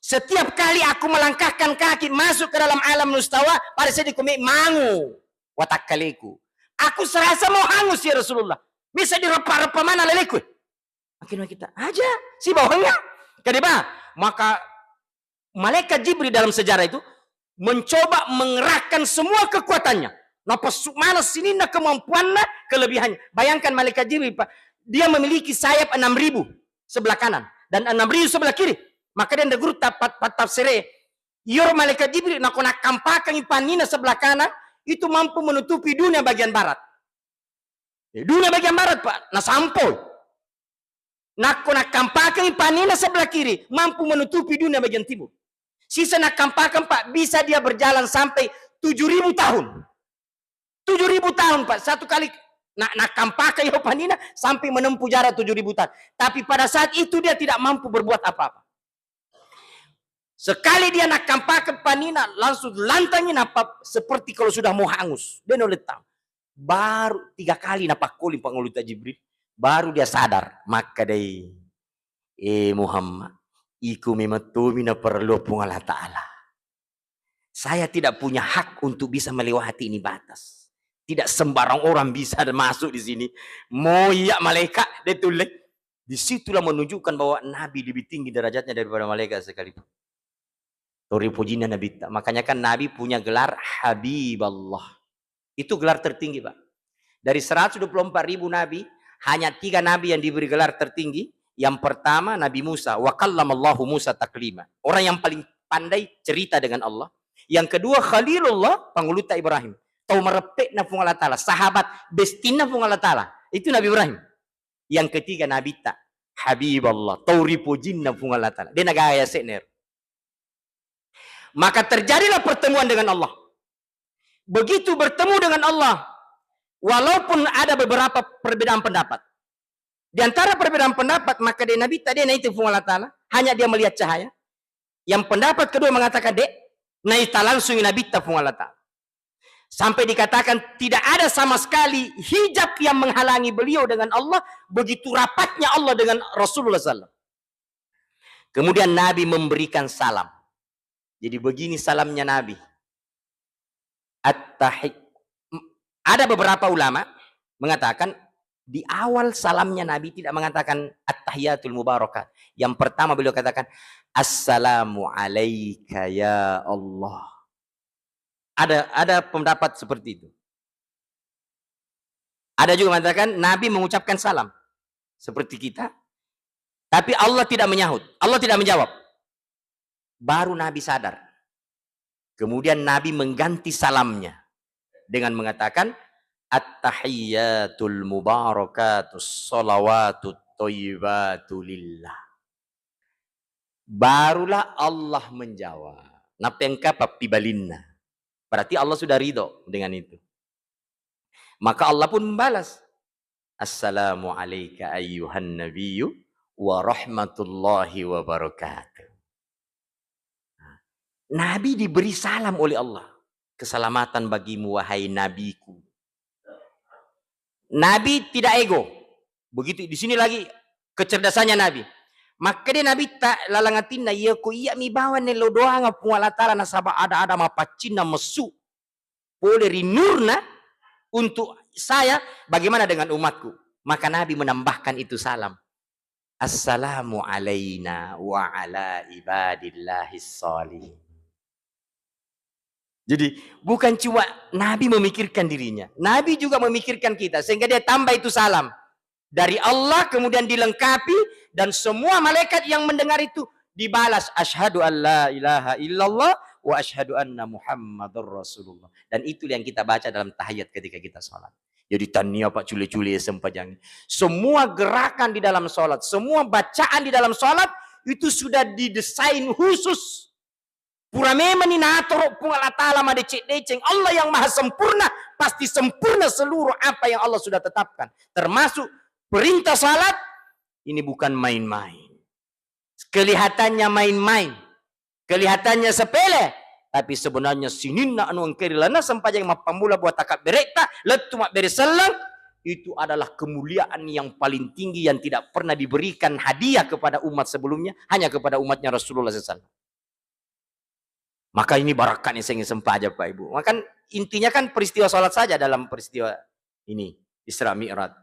B: Setiap kali aku melangkahkan kaki masuk ke dalam Alam Mustawa, pada sedihku mangu watakaliku. Aku serasa mau hangus ya Rasulullah. Bisa direpa-repa mana aleleku. Makin kita aja si bawahnya. Kedua, maka malaikat Jibril dalam sejarah itu mencoba mengerahkan semua kekuatannya. Mana sini na kemampuannya, kelebihannya. Bayangkan malaikat Jibril, Pak. Dia memiliki sayap 6.000 sebelah kanan dan 6.000 sebelah kiri. Maka dia guru pat tafsire. Yor malaikat Jibril nak kampakan ipanina sebelah kanan itu mampu menutupi dunia bagian barat. Dunia bagian barat, Pak. Nah sampul. Nak kampakan ipanina sebelah kiri mampu menutupi dunia bagian timur. Sisa nak kampakan, Pak, bisa dia berjalan sampai 7.000 tahun. 7.000 tahun, Pak. Satu kali nak kampakan ipanina sampai menempuh jarak 7.000 tahun. Tapi pada saat itu dia tidak mampu berbuat apa-apa. Sekali dia nak kampakan panina, langsung lantangin apa seperti kalau sudah mau hangus. Dia nolak tahu. Baru 3 kali napak kulim panguluta Jibril, baru dia sadar. Maka day, Muhammad, iku memetumi na perlu pun Allah Ta'ala. Saya tidak punya hak untuk bisa melewati ini batas. Tidak sembarang orang bisa masuk di sini. Mau iya malaikat, dia tulis. Disitulah menunjukkan bahwa Nabi lebih tinggi derajatnya daripada malaikat sekalipun. Tori pujinya Nabi. Makanya kan Nabi punya gelar Habiballah. Itu gelar tertinggi, Pak. Dari 124.000 Nabi, hanya 3 Nabi yang diberi gelar tertinggi. Yang pertama Nabi Musa. Wa kallamallahu Musa taklima. Orang yang paling pandai cerita dengan Allah. Yang kedua Khalilullah, panguluta Ibrahim. Tahu merepek na pung Allah Ta'ala. Sahabat bestina pung Allah Ta'ala. Itu Nabi Ibrahim. Yang ketiga Nabi Ta. Habiballah. Tauri pujin na pung Allah Ta'ala. Dia nagaya sener. Maka terjadilah pertemuan dengan Allah. Begitu bertemu dengan Allah, walaupun ada beberapa perbedaan pendapat. Di antara perbedaan pendapat, maka dia Nabi tadi naik Allah Ta'ala, hanya dia melihat cahaya. Yang pendapat kedua mengatakan, naik langsung Nabi Allah Ta'ala. Sampai dikatakan tidak ada sama sekali hijab yang menghalangi beliau dengan Allah, begitu rapatnya Allah dengan Rasulullah SAW. Kemudian Nabi memberikan salam. Jadi begini salamnya Nabi. Ada beberapa ulama mengatakan di awal salamnya Nabi tidak mengatakan at-tahiyatul mubarakat. Yang pertama beliau katakan assalamu alayka ya Allah. Ada pendapat seperti itu. Ada juga mengatakan Nabi mengucapkan salam seperti kita, tapi Allah tidak menyahut, Allah tidak menjawab. Baru Nabi sadar. Kemudian Nabi mengganti salamnya dengan mengatakan at-tahiyyatul mubarakatus sholawatut thayyibatu lillah. Barulah Allah menjawab. Napengka papibalinna. Berarti Allah sudah ridho dengan itu. Maka Allah pun membalas. Assalamu alayka ayyuhan nabiyyu wa rahmatullahi wa barakatuh. Nabi diberi salam oleh Allah. Keselamatan bagimu wahai nabiku. Nabi tidak ego. Begitu di sini lagi kecerdasannya Nabi. Maka dia Nabi tak lalangatin na iya ko iya mi bawa ne lo doa nga Allah Ta'ala na sabah ada mapacin na mesu. Boleh rinurna untuk saya bagaimana dengan umatku. Maka Nabi menambahkan itu salam. Assalamu alayna wa ala ibadillahis shalihin. Jadi bukan cuma Nabi memikirkan dirinya. Nabi juga memikirkan kita. Sehingga dia tambah itu salam. Dari Allah kemudian dilengkapi. Dan semua malaikat yang mendengar itu dibalas. Asyhadu an la ilaha illallah wa asyhadu anna muhammadur rasulullah. Dan itu yang kita baca dalam tahiyat ketika kita sholat. Jadi tania pak cule-cule sempajang. Semua gerakan di dalam sholat. Semua bacaan di dalam sholat. Itu sudah didesain khusus. Pura memang natoro pun Allah Ta'ala madecek-deceng. Allah yang maha sempurna. Pasti sempurna seluruh apa yang Allah sudah tetapkan. Termasuk perintah salat. Ini bukan main-main. Kelihatannya main-main. Kelihatannya sepele. Tapi sebenarnya sininna anu angkerilana sempajang mapamula buat takak berekta. Letu mak bereselang. Itu adalah kemuliaan yang paling tinggi. Yang tidak pernah diberikan hadiah kepada umat sebelumnya. Hanya kepada umatnya Rasulullah SAW. Maka ini barakatnya saya ingin sempah aja Pak Ibu. Maka intinya kan peristiwa sholat saja dalam peristiwa ini. Isra Mi'raj.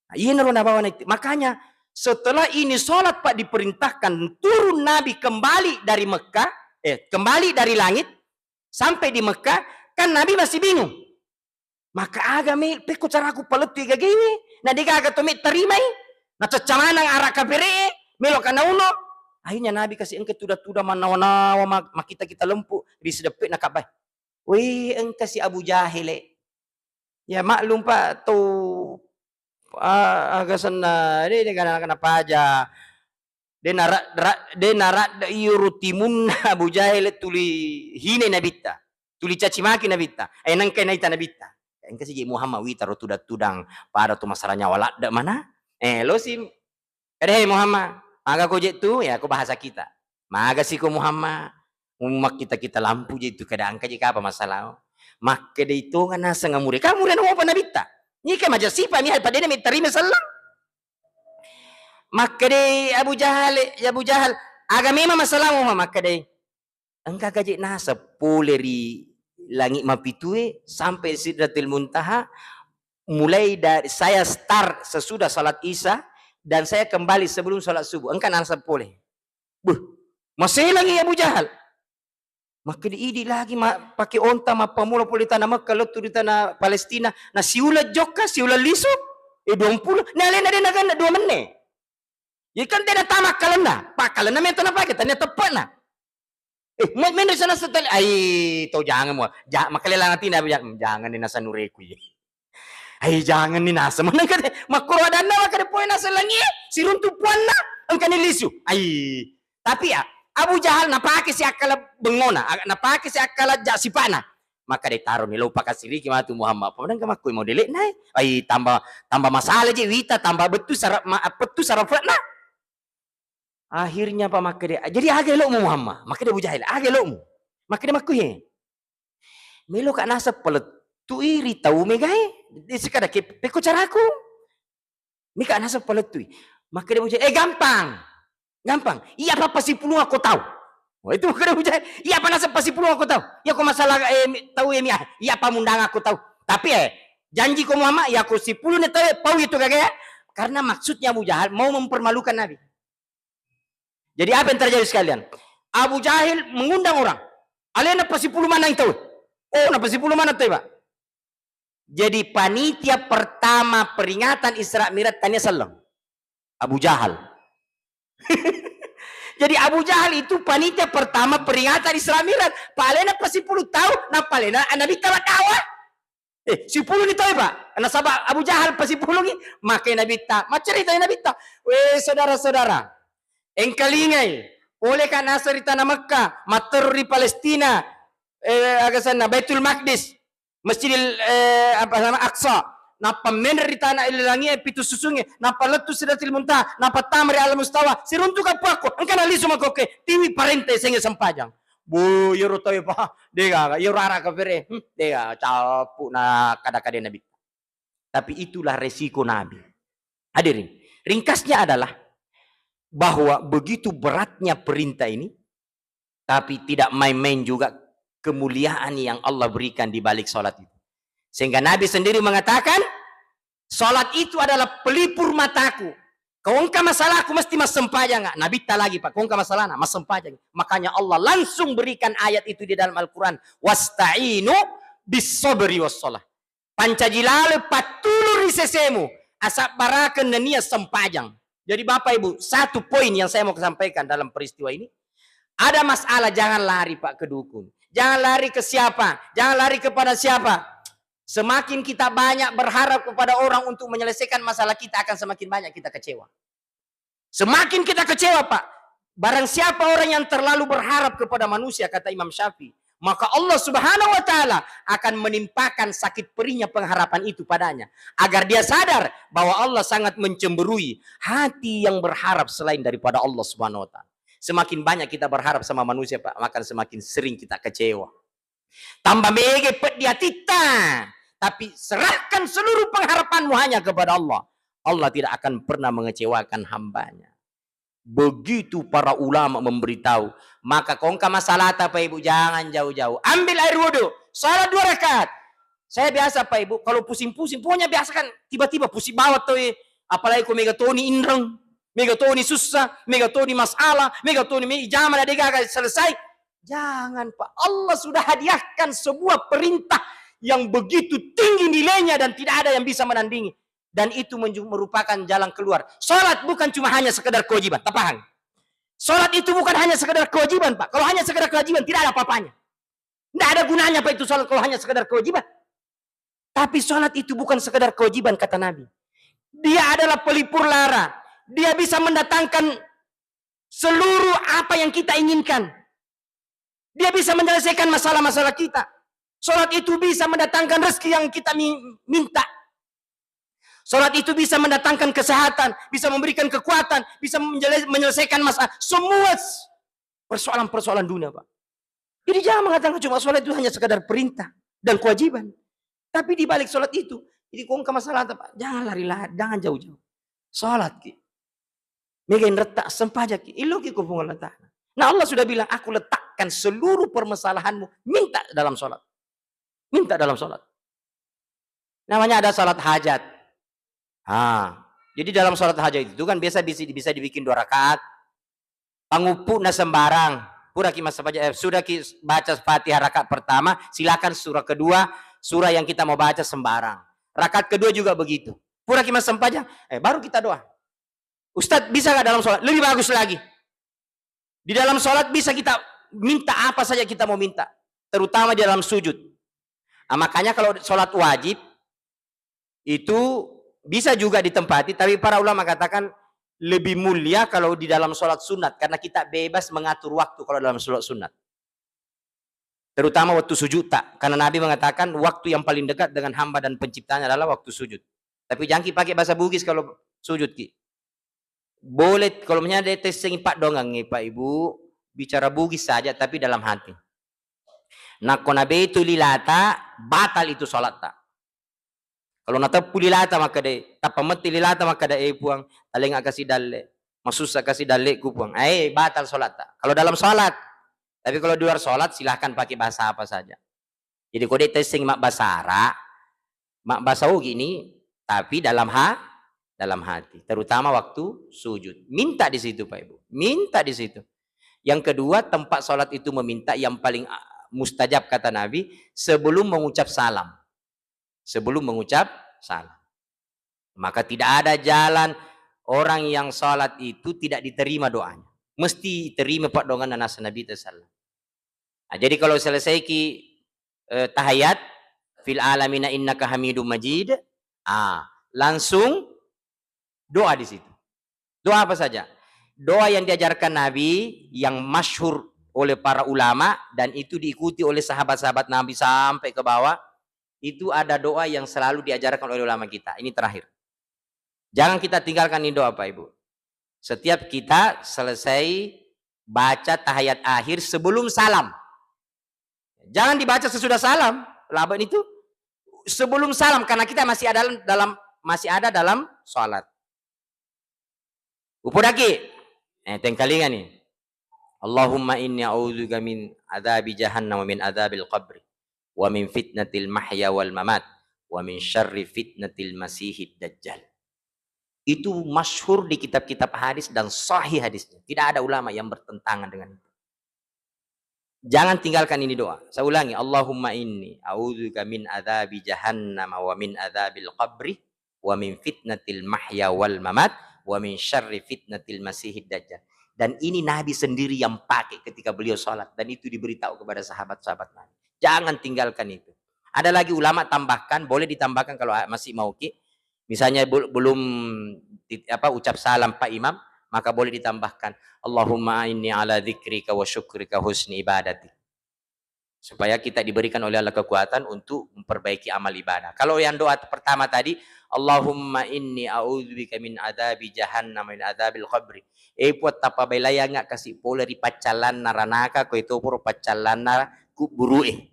B: Nah, ini makanya setelah ini sholat Pak diperintahkan turun Nabi kembali dari Mekah. Kembali dari langit. Sampai di Mekah, kan Nabi masih bingung. Maka agame peko cara aku paletu gagawe. Na digaga to terimai. Na cacamanang araka pere, melo kana uno. Akhirnya Nabi kasih engke tuda-tuda manawa-nawa kita lempu di sedepik nak kabai. Wih, engke si Abu Jahil. Ya maklum Pak tu agasan na dia kana paja. De narat yurutimun Abu Jahil tuli hine nabita. Tuli caci maki nabita. Nang kena ita nabita. Engke si Muhammad wi taro tudang pada tu masalahnya walak dak mana? Lo si hei Muhammad, maga ko tu ya aku bahasa kita. Maga si ko Muhammad. Umak kita lampu je itu kadang kaje apa masalah. Mak de itu ngana sanga mure. Kamu ren apa nabita? Ni ka maja sipa ni hal padene mi tarime sallam. Maka de Abu Jahal aga memang masalah maka de engka gaji nasa poleri langit mapitue sampai Sidratil Muntaha, mulai dari saya start sesudah salat Isya dan saya kembali sebelum salat subuh. Engka nasa boleh. Masih lagi Abu Jahal. Maka diidi lagi pakai onta pamula poli tanah Mekah letu di tanah Palestina. Na siulat joka, siulat lisu. 20. Nah lena nagan 2 menit. Ya kan tidak tamak kalenda. Pak kalenda meto na pakai tanya tepat na. Mendo sana setel. Tau jangan mo. Makalilang natin na jangan ni nasa nureku ye. Jangan ni nasa. Mana kade makroadan na kade poin nasa langi. Siruntu puan na ang kanilisu. Tapi ya Abu Jahal napake si akala bengona, napake si akala jasipana. Maka ditaruh ni lupa kasih riki matu Muhammad. Paman ka makoy mo dili na. Tambah masalah je wita tambah betu sarap petu sarap na. Akhirnya Pak maka dia jadi agak lo Muhammad. Maka dia Abu Jahal agak lo. Maka dia makoy he. Melo ka nasa pelet tu iri tahu megai. Di sekada ke peko caraku. Mika nasa pelet tu. Maka dia Abu Jahal gampang. Iya apa pasti puluh aku tahu. Wah itu maka dia Abu Jahal. Iya apa nasa pasti puluh aku tahu. Ya aku masalah tahu ya iya apa mundang aku tahu. Tapi janji ko Muhammad ya aku 10 ne tahu pau itu kagak. Karena maksudnya Abu Jahal mau mempermalukan Nabi. Jadi apa yang terjadi sekalian? Abu Jahil mengundang orang. Alena pasti 10 mana yang tahu? Napa 10 mana tahu Pak? Jadi panitia pertama peringatan Isra Mi'raj tanya sallam. Abu Jahal. Jadi Abu Jahal itu panitia pertama peringatan Isra Mi'raj. Palena pasti 10 tahu, na palena Nabi tawa tawa. 10 ni tahu Pak. Ana sabab Abu Jahal pasti 10 ni, maka Nabi ta. Macerita Nabi ta. Saudara-saudara, engkalingai oleh kan asar di tanah Mekah, mater di Palestina, agasan Baitul Maqdis, Masjidil Aqsa, napa mener di tanah ilangi pitu susungi, napa letu Sidratil Muntaha, napa tamri al mustawa, siruntuk apa aku, engkana lisu makoke, tiwi parente sengi sempajang. Bu yoro toy pa, dega yoro ara ka pere, dega capu na kada-kada Nabi. Tapi itulah resiko Nabi. Hadirin, ringkasnya adalah bahwa begitu beratnya perintah ini, tapi tidak main-main juga kemuliaan yang Allah berikan di balik sholat itu. Sehingga Nabi sendiri mengatakan, sholat itu adalah pelipur mataku. Kau engkau masalah aku mesti mas sempajang. Nabi tak lagi Pak, kau engkau masalah mas sempajang. Makanya Allah langsung berikan ayat itu di dalam Al-Quran. Wasta'inu bis-sabri was-shalah. Pancajilale patulur sesemu. Asap barakan nenia sempajang. Jadi Bapak Ibu, satu poin yang saya mau sampaikan dalam peristiwa ini. Ada masalah, jangan lari Pak ke dukun. Jangan lari ke siapa. Jangan lari kepada siapa. Semakin kita banyak berharap kepada orang untuk menyelesaikan masalah kita, akan semakin banyak kita kecewa. Semakin kita kecewa Pak. Barang siapa orang yang terlalu berharap kepada manusia, kata Imam Syafi'i, maka Allah Subhanahu wa Ta'ala akan menimpakan sakit perihnya pengharapan itu padanya, agar dia sadar bahwa Allah sangat mencemburui hati yang berharap selain daripada Allah Subhanahu wa Ta'ala. Semakin banyak kita berharap sama manusia Pak, maka semakin sering kita kecewa. Tambah mege pet dia tita, tapi serahkan seluruh pengharapanmu hanya kepada Allah. Allah tidak akan pernah mengecewakan hambanya. Begitu para ulama memberitahu, maka kongka masalah Pak Ibu jangan jauh-jauh. Ambil air wudhu, salat 2 rakaat. Saya biasa Pak Ibu, kalau pusing-pusing, pokoknya biasa kan tiba-tiba pusing bawah tuh. Apalagi kau megatoni inreng, megatoni susah, megatoni masalah, megatoni ijamah ada gagal selesai. Jangan Pak, Allah sudah hadiahkan sebuah perintah yang begitu tinggi nilainya dan tidak ada yang bisa menandingi. Dan itu merupakan jalan keluar. Salat bukan cuma hanya sekedar kewajiban, tak paham? Salat itu bukan hanya sekedar kewajiban Pak. Kalau hanya sekedar kewajiban tidak ada apa-apanya. Tidak ada gunanya Pak itu salat kalau hanya sekedar kewajiban. Tapi salat itu bukan sekedar kewajiban kata Nabi. Dia adalah pelipur lara. Dia bisa mendatangkan seluruh apa yang kita inginkan. Dia bisa menyelesaikan masalah-masalah kita. Salat itu bisa mendatangkan rezeki yang kita minta. Salat itu bisa mendatangkan kesehatan, bisa memberikan kekuatan, bisa menyelesaikan masalah. Semua persoalan-persoalan dunia, Pak. Jadi jangan mengatakan cuma salat itu hanya sekadar perintah dan kewajiban. Tapi di balik salat itu, jadi kong ke masalah apa? Jangan lari-lari, jangan jauh-jauh. Salat ki. Megain retak sempaja ki. Ilo ki kupung letak. Nah Allah sudah bilang, aku letakkan seluruh permasalahanmu. Minta dalam sholat. Minta dalam sholat. Namanya ada sholat hajat. Jadi dalam sholat hajat itu kan biasa bisa dibikin 2 rakaat. Pangupu na sembarang. Pura ki masa sudah ki baca Fatihah rakaat pertama. Silakan surah kedua. Surah yang kita mau baca sembarang. Rakaat kedua juga begitu. Pura ki masa sempajang. Baru kita doa. Ustadz bisa nggak dalam sholat? Lebih bagus lagi. Di dalam sholat bisa kita minta apa saja kita mau minta. Terutama di dalam sujud. Makanya kalau sholat wajib, itu bisa juga ditempati. Tapi para ulama katakan lebih mulia kalau di dalam sholat sunat. Karena kita bebas mengatur waktu kalau dalam sholat sunat. Terutama waktu sujud tak. Karena Nabi mengatakan waktu yang paling dekat dengan hamba dan penciptanya adalah waktu sujud. Tapi jangan pakai bahasa Bugis kalau sujud ki. Boleh kalau misalnya dia testing Pak dongang nih Pak Ibu bicara Bugis saja tapi dalam hati. Nak konabe itu lilata batal itu sholat tak. Kalau nata pulilata maka de tapamati lilata maka de puang talenga kasih dalle masusa kasih dalle ku puang. Batal sholat tak. Kalau dalam sholat. Tapi kalau di luar sholat silahkan pakai bahasa apa saja. Jadi kalau dia testing mak basara mak basau gini tapi dalam hati, terutama waktu sujud. Minta di situ Pak Ibu. Minta di situ. Yang kedua, tempat sholat itu meminta yang paling mustajab kata Nabi sebelum mengucap salam. Sebelum mengucap salam. Maka tidak ada jalan orang yang sholat itu tidak diterima doanya. Mesti diterima Pak dengan nasa Nabi sallallahu. Jadi kalau selesai ki tahiyat fil alamina innaka hamidum majid, langsung doa di situ. Doa apa saja? Doa yang diajarkan Nabi, yang masyhur oleh para ulama, dan itu diikuti oleh sahabat-sahabat Nabi sampai ke bawah. Itu ada doa yang selalu diajarkan oleh ulama kita. Ini terakhir. Jangan kita tinggalkan ini doa Pak Ibu. Setiap kita selesai baca tahiyat akhir sebelum salam. Jangan dibaca sesudah salam. Laban itu sebelum salam, karena kita masih ada dalam sholat. Upodaki, tengkalingan nih. Allahumma inni a'udzubika min adzabi jahannam wa min adzabil qabri wa min fitnatil mahya wal mamat wa min syarri fitnatil masihid dajjal. Itu masyhur di kitab-kitab hadis dan sahih hadisnya. Tidak ada ulama yang bertentangan dengan itu. Jangan tinggalkan ini doa. Saya ulangi, Allahumma inni a'udzubika min adzabi jahannam wa min adzabil qabri wa min fitnatil mahya wal mamat wa min syarri fitnatil masihid dajjal. Dan ini Nabi sendiri yang pakai ketika beliau sholat. Dan itu diberitahu kepada sahabat-sahabat Nabi. Jangan tinggalkan itu. Ada lagi ulama tambahkan, boleh ditambahkan kalau masih mau ki. Misalnya belum ucap salam Pak Imam, maka boleh ditambahkan Allahumma inni ala dzikrika wa syukrika husni ibadati. Supaya kita diberikan oleh Allah kekuatan untuk memperbaiki amal ibadah. Kalau yang doa pertama tadi, Allahumma inni a'udzubika min adzabi jahannam min adzabil qabri. Puat tapa belaya nga kasi poleri pacalan naranaka ko itu puro pacalan na kuburue.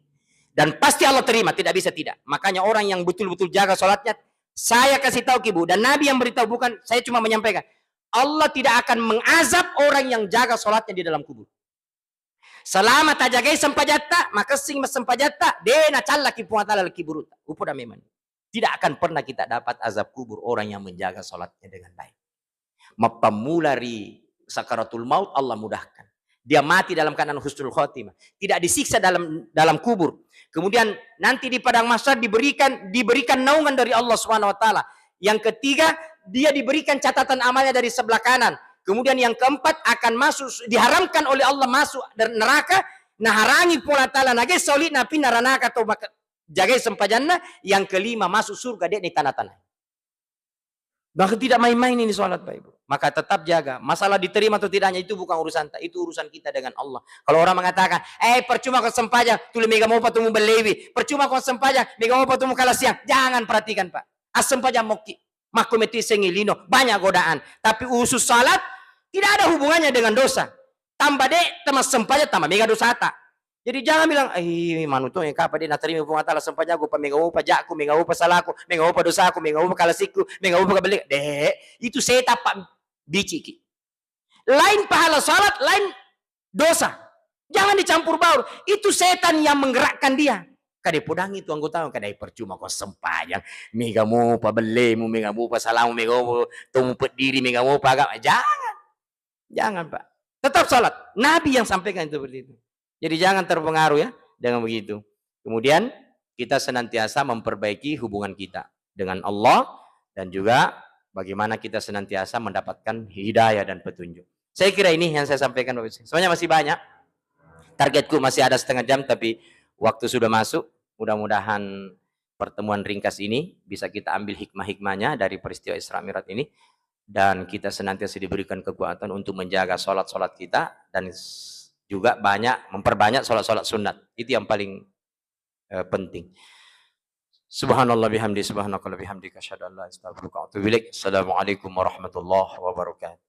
B: Dan pasti Allah terima, tidak bisa tidak. Makanya orang yang betul-betul jaga sholatnya, saya kasih tahu Ibu, dan Nabi yang beritahu, bukan saya cuma menyampaikan. Allah tidak akan mengazab orang yang jaga sholatnya di dalam kubur. Selama tajagai sempajata, maka sing sempajata, dena calla kipuatala kiburuta. Upoda memang. Tidak akan pernah kita dapat azab kubur orang yang menjaga sholatnya dengan baik. Mapamulari sakaratul maut Allah mudahkan. Dia mati dalam keadaan husnul khotimah, tidak disiksa dalam kubur. Kemudian nanti di padang mahsyar diberikan naungan dari Allah Subhanahu wa taala. Yang ketiga, dia diberikan catatan amalnya dari sebelah kanan. Kemudian yang keempat, akan masuk, diharamkan oleh Allah masuk dari neraka. Nah harangi pula ta'ala nage solid na pinaranaka atau jaga sempajanna. Yang kelima, masuk surga dia di tanah-tanah. Maka tidak main-main ini sholat Pak Ibu. Maka tetap jaga. Masalah diterima atau tidaknya itu bukan urusan itu urusan kita dengan Allah. Kalau orang mengatakan, percuma kau sempajang, tuli mega mau patumu belewi. Percuma kau sempajang, mega mau patumu kalah siang. Jangan perhatikan Pak. Asempajang moki. Makumeti sengilino. Banyak godaan. Tapi usus salat tidak ada hubungannya dengan dosa. Tambah dek, teman sempajang, tambah mega dosa tak. Jadi jangan bilang, manuto yang kapan dia naterima hubungan Allah sempajang aku, mega upa jakku, mega upa salahku, mega upa dosaku, mega upa kalasiku, mega upa kabeli. Dek, itu saya tapak biciki. Lain pahala salat, lain dosa. Jangan dicampur baur. Itu setan yang menggerakkan dia. Kadai podang itu anggota, kadai percuma kau sempajang, mega upa belemu, mega upa salahmu, mega upa temu pediri, mega upa agama. Jangan Pak. Tetap salat. Nabi yang sampaikan itu seperti itu. Jadi jangan terpengaruh ya dengan begitu. Kemudian kita senantiasa memperbaiki hubungan kita dengan Allah dan juga bagaimana kita senantiasa mendapatkan hidayah dan petunjuk. Saya kira ini yang saya sampaikan. Sebenarnya masih banyak. Targetku masih ada setengah jam tapi waktu sudah masuk. Mudah-mudahan pertemuan ringkas ini bisa kita ambil hikmah-hikmahnya dari peristiwa Isra Mi'raj ini. Dan kita senantiasa diberikan kekuatan untuk menjaga sholat-sholat kita dan juga memperbanyak sholat-sholat sunat. Itu yang paling penting. Subhanallah bihamdi, subhanakallah bihamdika, asyhadu an la ilaha illa anta, astaghfiruka wa atubu ilaik. Assalamualaikum warahmatullahi wabarakatuh.